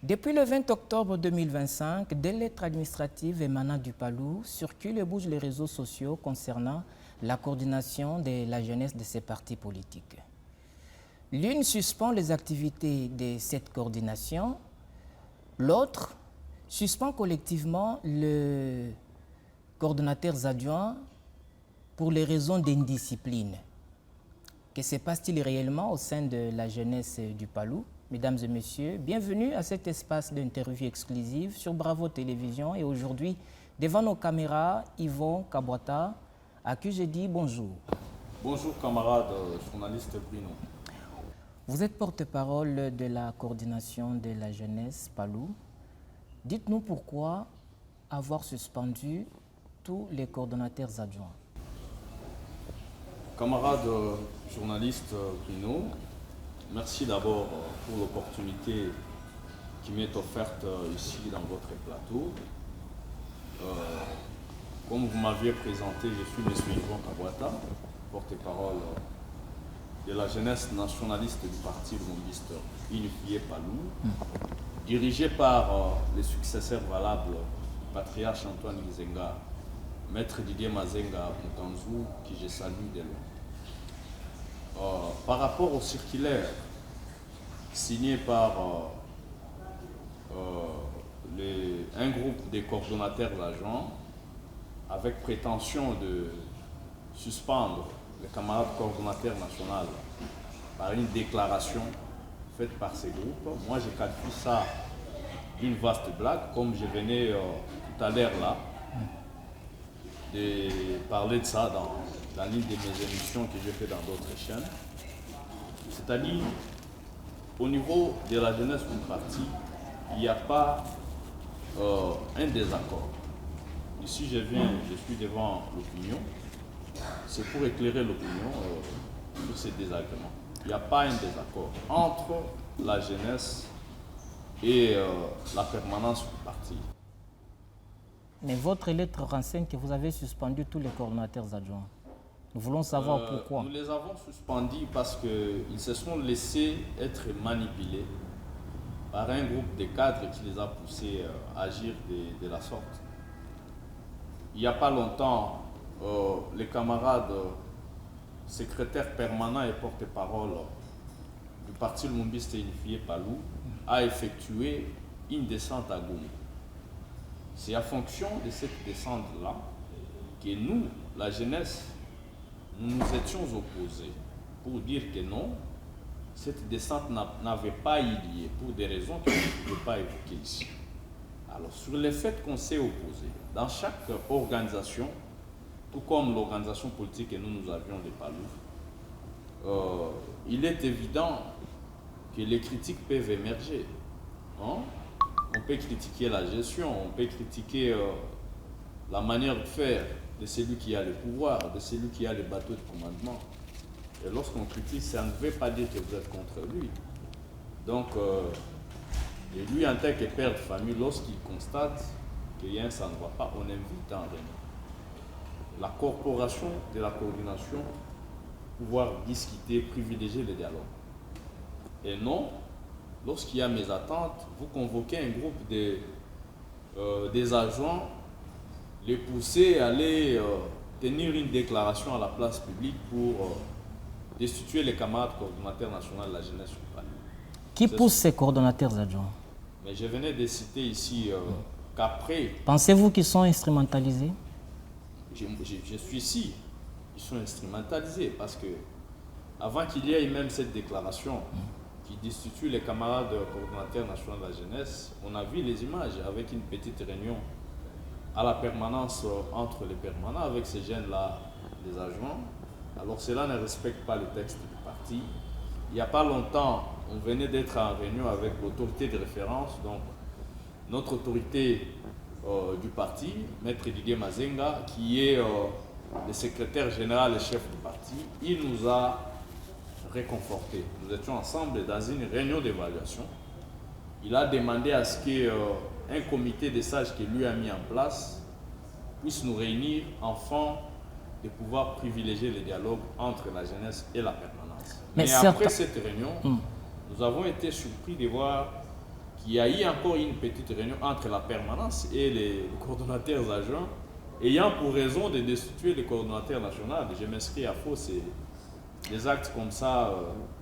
Depuis le 20 octobre 2025, des lettres administratives émanant du Palou circulent et bougent les réseaux sociaux concernant la coordination de la jeunesse de ces partis politiques. L'une suspend les activités de cette coordination, l'autre suspend collectivement le coordonnateur adjoint pour les raisons d'indiscipline. Que se passe-t-il réellement au sein de la jeunesse du Palou? Mesdames et messieurs, bienvenue à cet espace d'interview exclusive sur Bravo Télévision. Et aujourd'hui, devant nos caméras, Yvon Kabouata, à qui je dis bonjour. Bonjour camarade journaliste Bruno. Vous êtes porte-parole de la coordination de la jeunesse Palou. Dites-nous pourquoi avoir suspendu tous les coordonnateurs adjoints. Camarade journaliste Bruno, merci d'abord pour l'opportunité qui m'est offerte ici dans votre plateau. Comme vous m'aviez présenté, je suis M. Yvon Kabouata, porte-parole de la jeunesse nationaliste du parti lumumbiste unifié Palou, dirigé par les successeurs valables du patriarche Antoine Gizenga, Maître Didier Mazenga Mutanzou, qui je salue de loin. Par rapport au circulaire signé par un groupe des coordonnateurs agents avec prétention de suspendre les camarades coordonnateurs nationaux par une déclaration faite par ces groupes, moi je qualifie ça d'une vaste blague, comme je venais tout à l'heure là de parler de ça dans l'une de mes émissions que j'ai fait dans d'autres chaînes. C'est-à-dire, au niveau de la jeunesse du parti, il n'y a pas un désaccord. Ici, je suis devant l'opinion. C'est pour éclairer l'opinion sur ces désagréments. Il n'y a pas un désaccord entre la jeunesse et la permanence du parti. Mais votre lettre renseigne que vous avez suspendu tous les coordonnateurs adjoints. Nous voulons savoir pourquoi. Nous les avons suspendus parce qu'ils se sont laissés être manipulés par un groupe de cadres qui les a poussés à agir de la sorte. Il n'y a pas longtemps, les camarades secrétaires permanents et porte-parole du parti lumumbiste unifié Palou a effectué une descente à Goma. C'est à fonction de cette descente-là que nous, la jeunesse, nous nous étions opposés pour dire que non, cette descente n'avait pas eu lieu pour des raisons que je ne peux pas évoquer ici. Alors, sur le fait qu'on s'est opposé, dans chaque organisation, tout comme l'organisation politique que nous avions de Palou, il est évident que les critiques peuvent émerger. Hein? On peut critiquer la gestion, on peut critiquer la manière de faire de celui qui a le pouvoir, de celui qui a le bateau de commandement. Et lorsqu'on critique, ça ne veut pas dire que vous êtes contre lui. Donc, et lui, en tant que père de famille, lorsqu'il constate qu'il y a un ça ne va pas, on invite en réunion la corporation de la coordination pouvoir discuter, privilégier le dialogue. Et non, lorsqu'il y a mes attentes, vous convoquez un groupe des agents, les pousser à aller tenir une déclaration à la place publique pour destituer les camarades coordonnateurs nationaux de la jeunesse du Palou. Qui pousse ces coordonnateurs adjoints? Mais je venais de citer ici qu'après... Pensez-vous qu'ils sont instrumentalisés? Je suis ici. Ils sont instrumentalisés parce que avant qu'il y ait même cette déclaration qui destitue les camarades coordonnateurs nationaux de la jeunesse, on a vu les images avec une petite réunion à la permanence entre les permanents avec ces jeunes-là, les adjoints. Alors cela ne respecte pas le texte du parti. Il n'y a pas longtemps, on venait d'être en réunion avec l'autorité de référence, donc notre autorité du parti, Maître Didier Mazenga, qui est le secrétaire général et chef du parti. Il nous a réconfortés. Nous étions ensemble dans une réunion d'évaluation. Il a demandé à ce qu'un comité de sages que lui a mis en place puisse nous réunir afin de pouvoir privilégier le dialogue entre la jeunesse et la permanence. Mais après cette réunion, nous avons été surpris de voir qu'il y a eu encore une petite réunion entre la permanence et les coordonnateurs adjoints, ayant pour raison de destituer le coordonnateur national. Je m'inscris à faux, c'est des actes comme ça,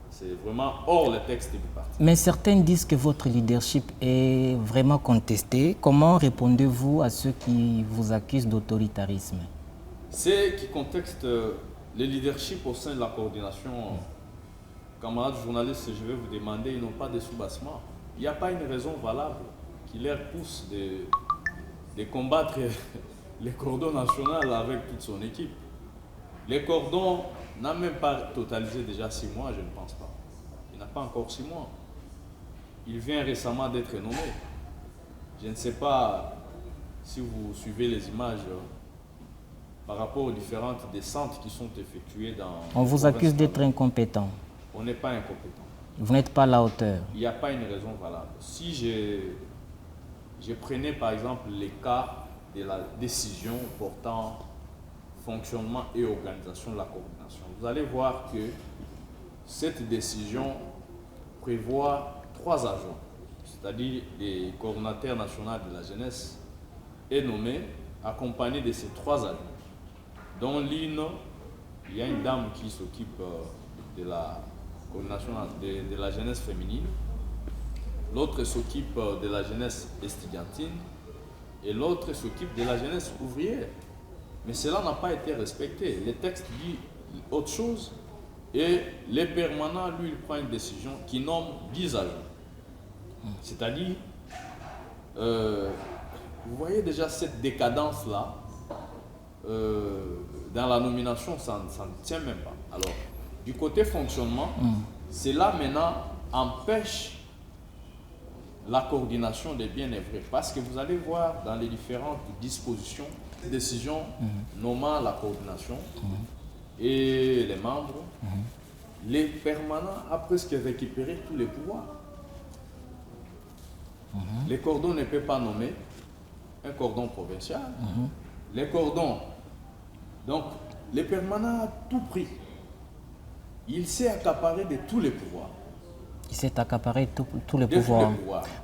c'est vraiment hors le texte du parti. Mais certains disent que votre leadership est vraiment contesté. Comment répondez-vous à ceux qui vous accusent d'autoritarisme? Ceux qui contestent le leadership au sein de la coordination, camarades journalistes, je vais vous demander, ils n'ont pas de soubassement. Il n'y a pas une raison valable qui leur pousse de combattre les cordons nationaux avec toute son équipe. Les cordons n'a même pas totalisé déjà 6 mois, je ne pense pas. Il n'a pas encore 6 mois. Il vient récemment d'être nommé. Je ne sais pas si vous suivez les images par rapport aux différentes descentes qui sont effectuées dans... On vous accuse d'être incompétent. On n'est pas incompétent. Vous n'êtes pas à la hauteur. Il n'y a pas une raison valable. Si je prenais par exemple les cas de la décision portant fonctionnement et organisation de la coordination, vous allez voir que cette décision prévoit 3 agents, c'est-à-dire les coordonnateurs nationaux de la jeunesse est nommé, accompagné de ces 3 agents, dont l'une, il y a une dame qui s'occupe de la coordination de la jeunesse féminine, l'autre s'occupe de la jeunesse estudiantine et l'autre s'occupe de la jeunesse ouvrière. Mais cela n'a pas été respecté. Le texte dit autre chose et le permanent, lui, il prend une décision qui nomme 10 agents. C'est-à-dire, vous voyez déjà cette décadence-là, dans la nomination, ça ne tient même pas. Alors, du côté fonctionnement, cela maintenant empêche la coordination des bien et vrai. Parce que vous allez voir dans les différentes dispositions, décisions nommant la coordination et les membres, les permanents ont presque récupéré tous les pouvoirs. Les cordons ne peuvent pas nommer un cordon provincial. Les cordons, donc les permanents ont tout pris. Il s'est accaparé de tous les pouvoirs. Il s'est accaparé tous les pouvoirs.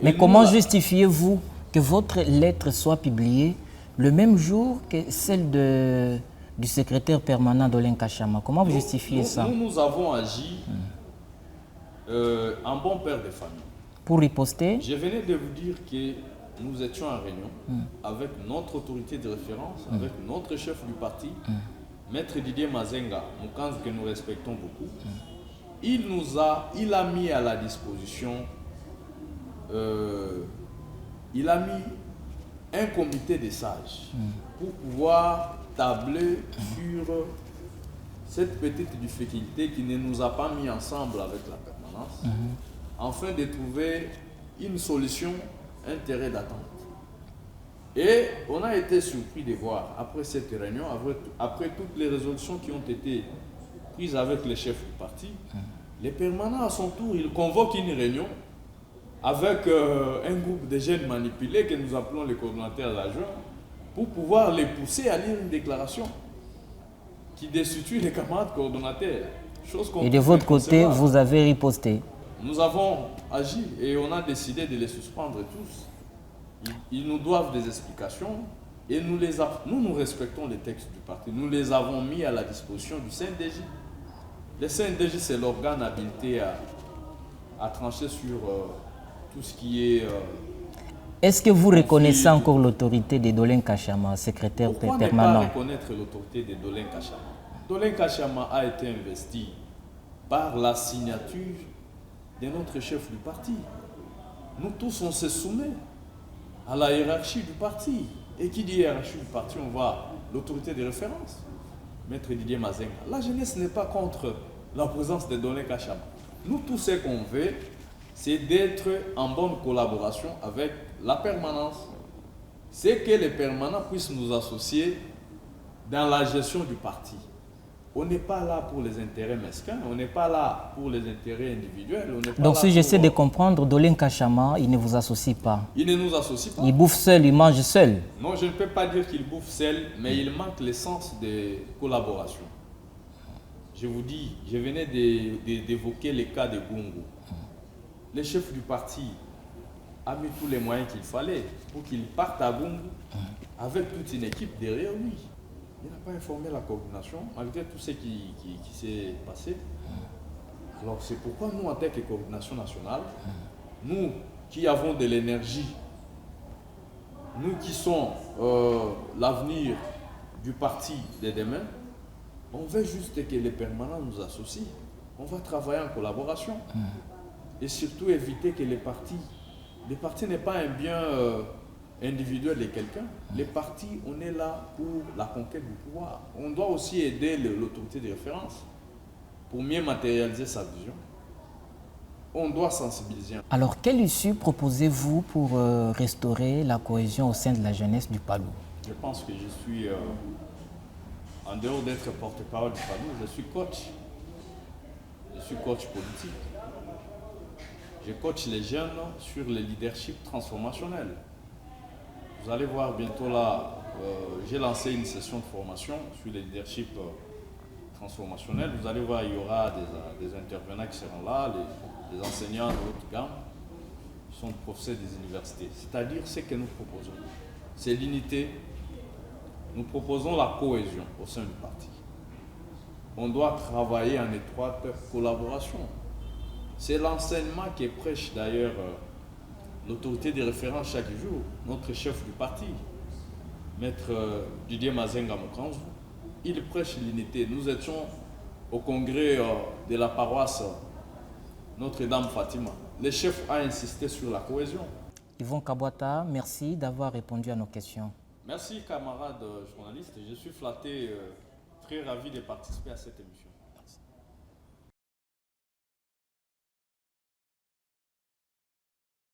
Mais Et comment nous, justifiez-vous que votre lettre soit publiée le même jour que celle du secrétaire permanent d'Olin Kachama? Comment vous justifiez ça? Nous avons agi en bon père de famille. Pour riposter? Je venais de vous dire que nous étions en réunion avec notre autorité de référence, avec notre chef du parti, Maître Didier Mazenga, Mukanz, que nous respectons beaucoup. Il a mis à la disposition, il a mis un comité des sages pour pouvoir tabler sur cette petite difficulté qui ne nous a pas mis ensemble avec la permanence, afin de trouver une solution, un terrain d'attente. Et on a été surpris de voir, après cette réunion, après toutes les résolutions qui ont été prises avec les chefs du parti, les permanents à son tour, ils convoquent une réunion avec un groupe de jeunes manipulés que nous appelons les coordonnateurs adjoints pour pouvoir les pousser à lire une déclaration qui destitue les camarades coordonnateurs. Et de votre côté, vous avez riposté? Nous avons agi et on a décidé de les suspendre tous. Ils nous doivent des explications et nous respectons les textes du parti. Nous les avons mis à la disposition du CNDJ. Le CNDJ, c'est l'organe habilité à trancher sur tout ce qui est... Est-ce que vous reconnaissez encore l'autorité de Dolin Kachama, secrétaire permanent? Pourquoi ne pas reconnaître l'autorité de Dolin Kachama? Dolin Kachama a été investi par la signature de notre chef du parti. Nous tous, on se soumet à la hiérarchie du parti. Et qui dit hiérarchie du parti, on voit l'autorité de référence, Maître Didier Mazenga. La jeunesse n'est pas contre la présence de Dolin Kachama. Nous, tout ce qu'on veut, c'est d'être en bonne collaboration avec la permanence. C'est que les permanents puissent nous associer dans la gestion du parti. On n'est pas là pour les intérêts mesquins, on n'est pas là pour les intérêts individuels. Donc si j'essaie de comprendre, Dolin Kachama, il ne vous associe pas? Il ne nous associe pas. Il bouffe seul, il mange seul? Non, je ne peux pas dire qu'il bouffe seul, mais il manque l'essence de collaboration. Je vous dis, je venais d'évoquer les cas de Gungu. Le chef du parti a mis tous les moyens qu'il fallait pour qu'il parte à Gungu avec toute une équipe derrière lui. Il n'a pas informé la coordination, malgré tout ce qui s'est passé. Alors c'est pourquoi nous, en tant que coordination nationale, nous qui avons de l'énergie, nous qui sommes l'avenir du parti de demain, on veut juste que les permanents nous associent. On va travailler en collaboration. Et surtout éviter que les partis n'est pas un bien individuel de quelqu'un. Les partis, on est là pour la conquête du pouvoir. On doit aussi aider l'autorité de référence pour mieux matérialiser sa vision. On doit sensibiliser. Alors, quelle issue proposez-vous pour restaurer la cohésion au sein de la jeunesse du Palou? Je pense que je suis, en dehors d'être porte-parole du Palou, je suis coach. Je suis coach politique. Je coach les jeunes sur le leadership transformationnel. Vous allez voir bientôt là, j'ai lancé une session de formation sur le leadership transformationnel. Vous allez voir, il y aura des intervenants qui seront là, les enseignants de haute gamme, qui sont professeurs des universités. C'est-à-dire ce que nous proposons. C'est l'unité. Nous proposons la cohésion au sein du parti. On doit travailler en étroite collaboration. C'est l'enseignement qui prêche d'ailleurs l'autorité de référence chaque jour, notre chef du parti, Maître Didier Mazenga Mokanzou. Il prêche l'unité. Nous étions au congrès de la paroisse Notre-Dame Fatima. Le chef a insisté sur la cohésion. Yvon Kabouata, merci d'avoir répondu à nos questions. Merci camarades journalistes. Je suis flatté, très ravi de participer à cette émission.